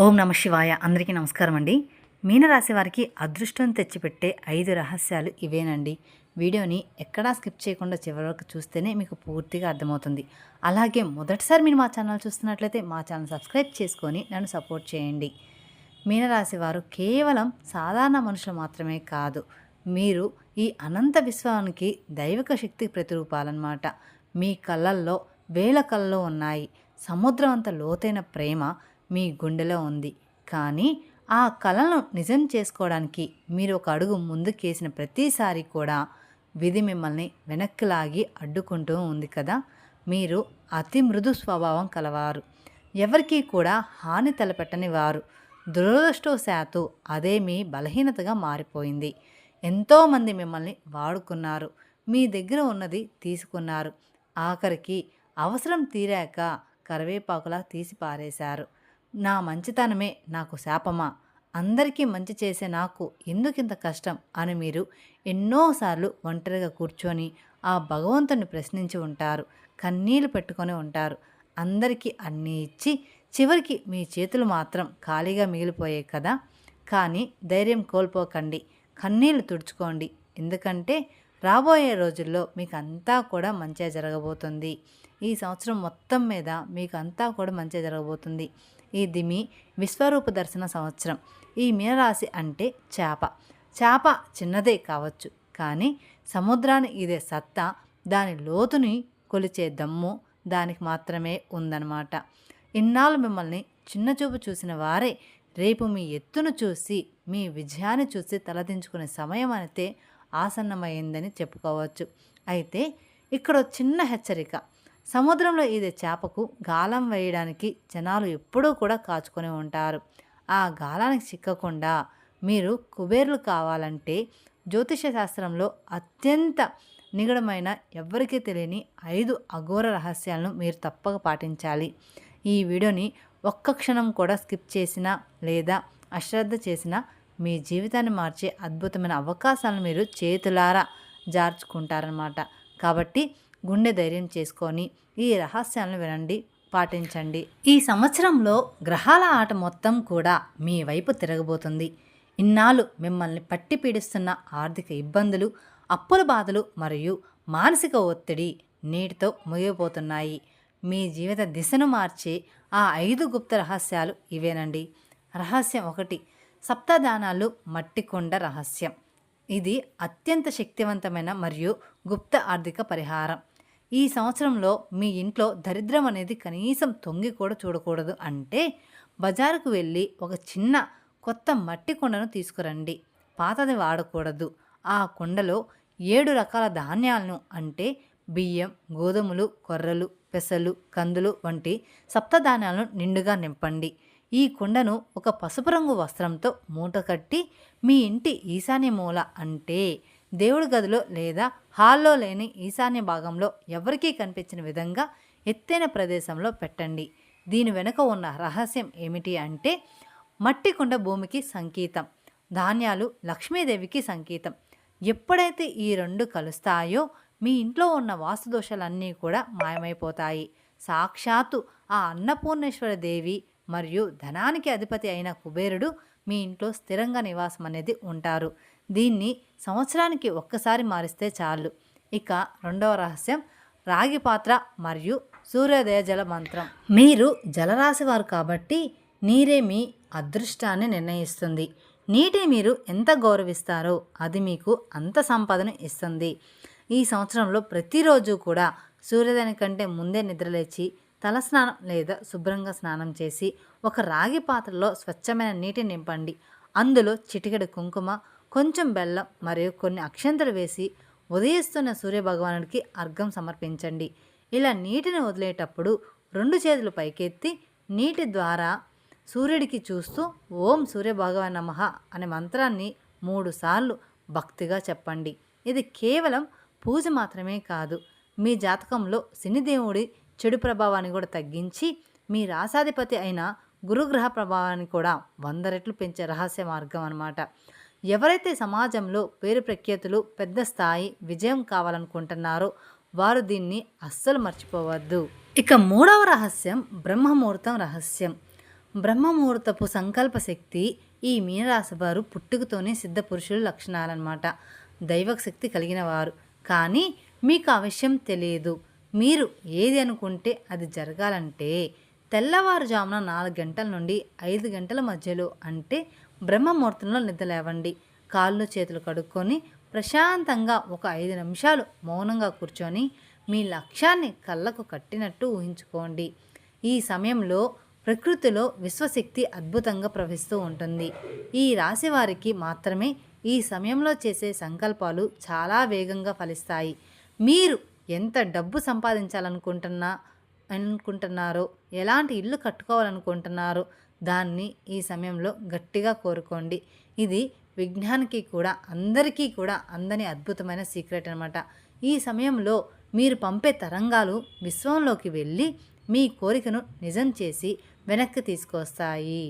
ఓం నమ శివాయ. అందరికీ నమస్కారం అండి. మీనరాశి వారికి అదృష్టం తెచ్చిపెట్టే 5 రహస్యాలు ఇవేనండి. వీడియోని ఎక్కడా స్కిప్ చేయకుండా చివరి వరకు చూస్తేనే మీకు పూర్తిగా అర్థమవుతుంది. అలాగే మొదటిసారి మీరు మా ఛానల్ చూస్తున్నట్లయితే మా ఛానల్ సబ్స్క్రైబ్ చేసుకొని నన్ను సపోర్ట్ చేయండి. మీనరాశి వారు కేవలం సాధారణ మనుషులు మాత్రమే కాదు, మీరు ఈ అనంత విశ్వానికి దైవిక శక్తి ప్రతిరూపాలన్నమాట. మీ కళ్ళల్లో వేల కళ్ళు ఉన్నాయి. సముద్రం అంత లోతైన ప్రేమ మీ గుండెలో ఉంది. కానీ ఆ కలను నిజం చేసుకోవడానికి మీరు ఒక అడుగు ముందుకేసిన ప్రతిసారి కూడా విధి మిమ్మల్ని వెనక్కి లాగి అడ్డుకుంటూ ఉంది కదా. మీరు అతి మృదు స్వభావం కలవారు, ఎవరికీ కూడా హాని తలపెట్టని వారు. దురదృష్టవశాత్తు అదే మీ బలహీనతగా మారిపోయింది. ఎంతోమంది మిమ్మల్ని వాడుకున్నారు, మీ దగ్గర ఉన్నది తీసుకున్నారు, ఆఖరికి అవసరం తీరాక కరివేపాకులా తీసి పారేశారు. నా మంచితనమే నాకు శాపమా, అందరికీ మంచి చేసే నాకు ఎందుకింత కష్టం అని మీరు ఎన్నోసార్లు ఒంటరిగా కూర్చొని ఆ భగవంతుని ప్రశ్నించి ఉంటారు, కన్నీళ్లు పెట్టుకొని ఉంటారు. అందరికీ అన్నీ ఇచ్చి చివరికి మీ చేతులు మాత్రం ఖాళీగా మిగిలిపోయాయి కదా. కానీ ధైర్యం కోల్పోకండి, కన్నీళ్లు తుడుచుకోండి. ఎందుకంటే రాబోయే రోజుల్లో మీకు అంతా కూడా మంచిగా జరగబోతుంది. ఈ సంవత్సరం మొత్తం మీద మీకు అంతా కూడా మంచిగా జరగబోతుంది. ఇది మీ విశ్వరూప దర్శన సంవత్సరం. ఈ మీనరాశి అంటే చేప. చేప చిన్నదే కావచ్చు, కానీ సముద్రాన్ని ఇదే సత్తా, దాని లోతుని కొలిచే దమ్ము దానికి మాత్రమే ఉందన్నమాట. ఇన్నాళ్ళు మిమ్మల్ని చిన్నచూపు చూసిన వారే రేపు మీ ఎత్తును చూసి మీ విజయాన్ని చూసి తలదించుకునే సమయం అయితే ఆసన్నమైందని చెప్పుకోవచ్చు. అయితే ఇక్కడ చిన్న హెచ్చరిక. సముద్రంలో ఈదే చేపకు గాలం వేయడానికి జనాలు ఎప్పుడూ కూడా కాచుకొని ఉంటారు. ఆ గాలానికి చిక్కకుండా మీరు కుబేర్లు కావాలంటే జ్యోతిష శాస్త్రంలో అత్యంత నిగడమైన ఎవ్వరికీ తెలియని 5 అఘోర రహస్యాలను మీరు తప్పక పాటించాలి. ఈ వీడియోని ఒక్క క్షణం కూడా స్కిప్ చేసినా లేదా అశ్రద్ధ చేసినా మీ జీవితాన్ని మార్చే అద్భుతమైన అవకాశాలను మీరు చేతులారా జార్చుకుంటారన్నమాట. కాబట్టి గుండె ధైర్యం చేసుకొని ఈ రహస్యాలను వినండి, పాటించండి. ఈ సంవత్సరంలో గ్రహాల ఆట మొత్తం కూడా మీ వైపు తిరగబోతుంది. ఇన్నాళ్ళు మిమ్మల్ని పట్టి పీడిస్తున్న ఆర్థిక ఇబ్బందులు, అప్పుల బాధలు మరియు మానసిక ఒత్తిడి నీటితో ముగిపోతున్నాయి. మీ జీవిత దిశను మార్చే ఆ 5 గుప్త రహస్యాలు ఇవేనండి. రహస్యం 1, సప్తదానాలు మట్టి కొండ రహస్యం. ఇది అత్యంత శక్తివంతమైన మరియు గుప్త ఆర్థిక పరిహారం. ఈ సంవత్సరంలో మీ ఇంట్లో దరిద్రం అనేది కనీసం తొంగి కూడా చూడకూడదు. అంటే బజారుకు వెళ్ళి ఒక చిన్న కొత్త మట్టి కుండను తీసుకురండి. పాతది వాడకూడదు. ఆ కుండలో 7 రకాల ధాన్యాలను, అంటే బియ్యం, గోధుమలు, కొర్రలు, పెసలు, కందులు వంటి సప్తధాన్యాలను నిండుగా నింపండి. ఈ కుండను ఒక పసుపు రంగు వస్త్రంతో మూట కట్టి మీ ఇంటి ఈశాన్య మూల, అంటే దేవుడి గదిలో లేదా హాల్లో లేని ఈశాన్య భాగంలో ఎవరికీ కనిపించిన విధంగా ఎత్తైన ప్రదేశంలో పెట్టండి. దీని వెనుక ఉన్న రహస్యం ఏమిటి అంటే మట్టి కుండ భూమికి సంకేతం, ధాన్యాలు లక్ష్మీదేవికి సంకేతం. ఎప్పుడైతే ఈ 2 కలుస్తాయో మీ ఇంట్లో ఉన్న వాస్తుదోషాలన్నీ కూడా మాయమైపోతాయి. సాక్షాత్తు ఆ అన్నపూర్ణేశ్వర దేవి మరియు ధనానికి అధిపతి అయిన కుబేరుడు మీ ఇంట్లో స్థిరంగా నివాసం అనేది ఉంటారు. దీన్ని సంవత్సరానికి ఒక్కసారి మారిస్తే చాలు. ఇక 2వ రహస్యం రాగి పాత్ర మరియు సూర్యోదయ జల మంత్రం. మీరు జలరాశి వారు కాబట్టి నీరే మీ అదృష్టాన్ని నిర్ణయిస్తుంది. నీటిని మీరు ఎంత గౌరవిస్తారో అది మీకు అంత సంపదను ఇస్తుంది. ఈ సంవత్సరంలో ప్రతిరోజు కూడా సూర్యోదయం కంటే ముందే నిద్రలేచి తలస్నానం లేదా శుభ్రంగా స్నానం చేసి ఒక రాగి పాత్రలో స్వచ్ఛమైన నీటిని నింపండి. అందులో చిటికెడు కుంకుమ, కొంచెం బెల్లం మరియు కొన్ని అక్షంతలు వేసి ఉదయిస్తున్న సూర్యభగవానుడికి అర్ఘ్యం సమర్పించండి. ఇలా నీటిని వదిలేటప్పుడు 2 చేతులు పైకెత్తి నీటి ద్వారా సూర్యుడికి చూస్తూ ఓం సూర్యభగవాన్ నమః అనే మంత్రాన్ని 3 సార్లు భక్తిగా చెప్పండి. ఇది కేవలం పూజ మాత్రమే కాదు, మీ జాతకంలో శనిదేవుడి చెడు ప్రభావాన్ని కూడా తగ్గించి మీ రాశాధిపతి అయిన గురుగ్రహ ప్రభావాన్ని కూడా 100 రెట్లు పెంచే రహస్య మార్గం అన్నమాట. ఎవరైతే సమాజంలో పేరు ప్రఖ్యాతులు, పెద్ద స్థాయి విజయం కావాలనుకుంటున్నారో వారు దీన్ని అస్సలు మర్చిపోవద్దు. ఇక 3వ రహస్యం బ్రహ్మముహూర్తం రహస్యం. బ్రహ్మముహూర్తపు సంకల్ప శక్తి ఈ మీనరాశి వారు పుట్టుకతోనే సిద్ధ పురుషుల లక్షణాలన్నమాట. దైవ శక్తి కలిగిన వారు. కానీ మీకు ఆ విషయం తెలియదు. మీరు ఏది అనుకుంటే అది జరగాలంటే తెల్లవారుజామున 4 గంటల నుండి 5 గంటల మధ్యలో అంటే బ్రహ్మముహూర్తంలో నిద్రలేవండి. కాళ్ళు చేతులు కడుక్కొని ప్రశాంతంగా ఒక 5 నిమిషాలు మౌనంగా కూర్చొని మీ లక్ష్యాన్ని కళ్ళకు కట్టినట్టు ఊహించుకోండి. ఈ సమయంలో ప్రకృతిలో విశ్వశక్తి అద్భుతంగా ప్రవహిస్తూ ఉంటుంది. ఈ రాశి వారికి మాత్రమే ఈ సమయంలో చేసే సంకల్పాలు చాలా వేగంగా ఫలిస్తాయి. మీరు ఎంత డబ్బు అనుకుంటున్నారో, ఎలాంటి ఇల్లు కట్టుకోవాలనుకుంటున్నారో దాన్ని ఈ సమయంలో గట్టిగా కోరుకోండి. ఇది విజ్ఞానికి కూడా అందరికీ కూడా అందని అద్భుతమైన సీక్రెట్ అనమాట. ఈ సమయంలో మీరు పంపే తరంగాలు విశ్వంలోకి వెళ్ళి మీ కోరికను నిజం చేసి వెనక్కి తీసుకొస్తాయి.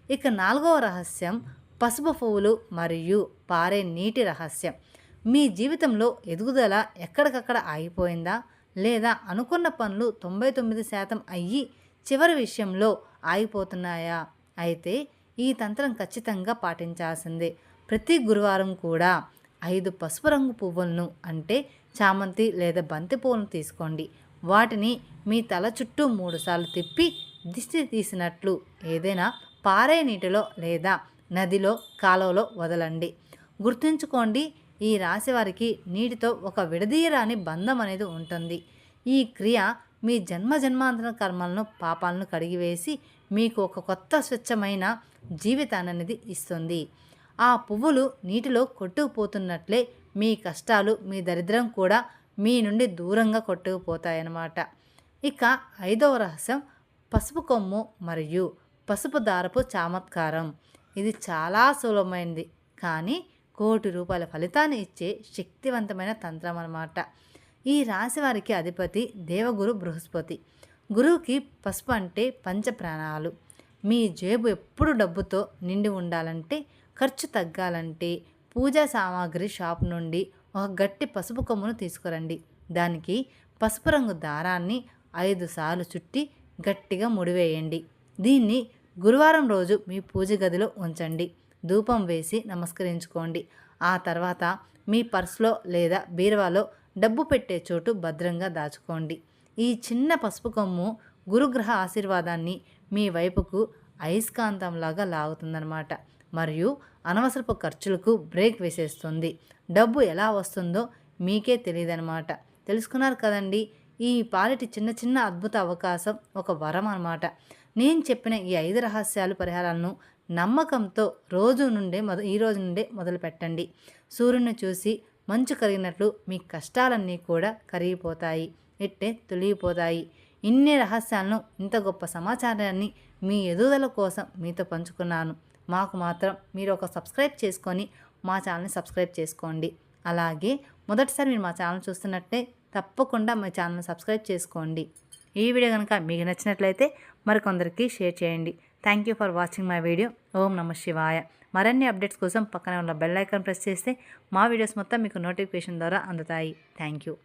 ఇక 4వ రహస్యం పసుపు పువ్వులు మరియు పారే నీటి రహస్యం. మీ జీవితంలో ఎదుగుదల ఎక్కడికక్కడ ఆగిపోయిందా, లేదా అనుకున్న పనులు 99% అయ్యి చివరి విషయంలో ఆగిపోతున్నాయా? అయితే ఈ తంత్రం ఖచ్చితంగా పాటించాల్సిందే. ప్రతి గురువారం కూడా 5 పసుపు రంగు పువ్వులను అంటే చామంతి లేదా బంతి పువ్వులను తీసుకోండి. వాటిని మీ తల చుట్టూ 3 సార్లు తిప్పి దిష్టి తీసినట్లు ఏదైనా పారే నీటిలో లేదా నదిలో కాలువలో వదలండి. గుర్తుంచుకోండి, ఈ రాశి వారికి నీటితో ఒక విడదీయరాని బంధం అనేది ఉంటుంది. ఈ క్రియ మీ జన్మాంతర కర్మలను పాపాలను కడిగివేసి మీకు ఒక కొత్త స్వచ్ఛమైన జీవితాన్ని అనేది ఇస్తుంది. ఆ పువ్వులు నీటిలో కొట్టుకుపోతున్నట్లే మీ కష్టాలు మీ దరిద్రం కూడా మీ నుండి దూరంగా కొట్టుకుపోతాయన్నమాట. ఇక 5వ రహస్యం పసుపు కొమ్ము మరియు పసుపు దారపు చమత్కారం. ఇది చాలా సులభమైనది కానీ కోటి రూపాయల ఫలితాన్ని ఇచ్చే శక్తివంతమైన తంత్రం అన్నమాట. ఈ రాశి వారికి అధిపతి దేవగురు బృహస్పతి. గురువుకి పసుపు అంటే పంచ ప్రాణాలు. మీ జేబు ఎప్పుడు డబ్బుతో నిండి ఉండాలంటే, ఖర్చు తగ్గాలంటే పూజా సామాగ్రి షాప్ నుండి ఒక గట్టి పసుపు కొమ్మును తీసుకురండి. దానికి పసుపు రంగు దారాన్ని 5 సార్లు చుట్టి గట్టిగా ముడివేయండి. దీన్ని గురువారం రోజు మీ పూజ గదిలో ఉంచండి. ధూపం వేసి నమస్కరించుకోండి. ఆ తర్వాత మీ పర్సులో లేదా బీరువాలో డబ్బు పెట్టే చోటు భద్రంగా దాచుకోండి. ఈ చిన్న పసుపు కొమ్ము గురుగ్రహ ఆశీర్వాదాన్ని మీ వైపుకు అయస్కాంతంలాగా లాగుతుందన్నమాట. మరియు అనవసరపు ఖర్చులకు బ్రేక్ వేసేస్తుంది. డబ్బు ఎలా వస్తుందో మీకే తెలియదన్నమాట. తెలుసుకున్నారు కదండి. ఈ పాలిటి చిన్న చిన్న అద్భుత అవకాశం ఒక వరం అన్నమాట. నేను చెప్పిన ఈ 5 రహస్యాలు పరిహారాలను నమ్మకంతో ఈ రోజు నుండే మొదలు పెట్టండి. సూర్యుని చూసి మంచు కరిగినట్లు మీ కష్టాలన్నీ కూడా కరిగిపోతాయి, ఇట్టే తొలగిపోతాయి. ఇన్ని రహస్యాలను, ఇంత గొప్ప సమాచారాన్ని మీ ఎదుగుదల కోసం మీతో పంచుకున్నాను. మాకు మాత్రం మీరు ఒక సబ్స్క్రైబ్ చేసుకొని మా ఛానల్ని సబ్స్క్రైబ్ చేసుకోండి. అలాగే మొదటిసారి మీరు మా ఛానల్ చూస్తున్నట్టే తప్పకుండా మా ఛానల్ని సబ్స్క్రైబ్ చేసుకోండి. ఈ వీడియో కనుక మీకు నచ్చినట్లయితే మరికొందరికి షేర్ చేయండి. Thank you for watching my video. ఓం నమః శివాయ. మరిన్ని అప్డేట్స్ కోసం పక్కనే ఉన్న బెల్ ఐకాన్ ప్రెస్ చేస్తే మా వీడియోస్ మొత్తం మీకు నోటిఫికేషన్ ద్వారా అందుతాయి. Thank you.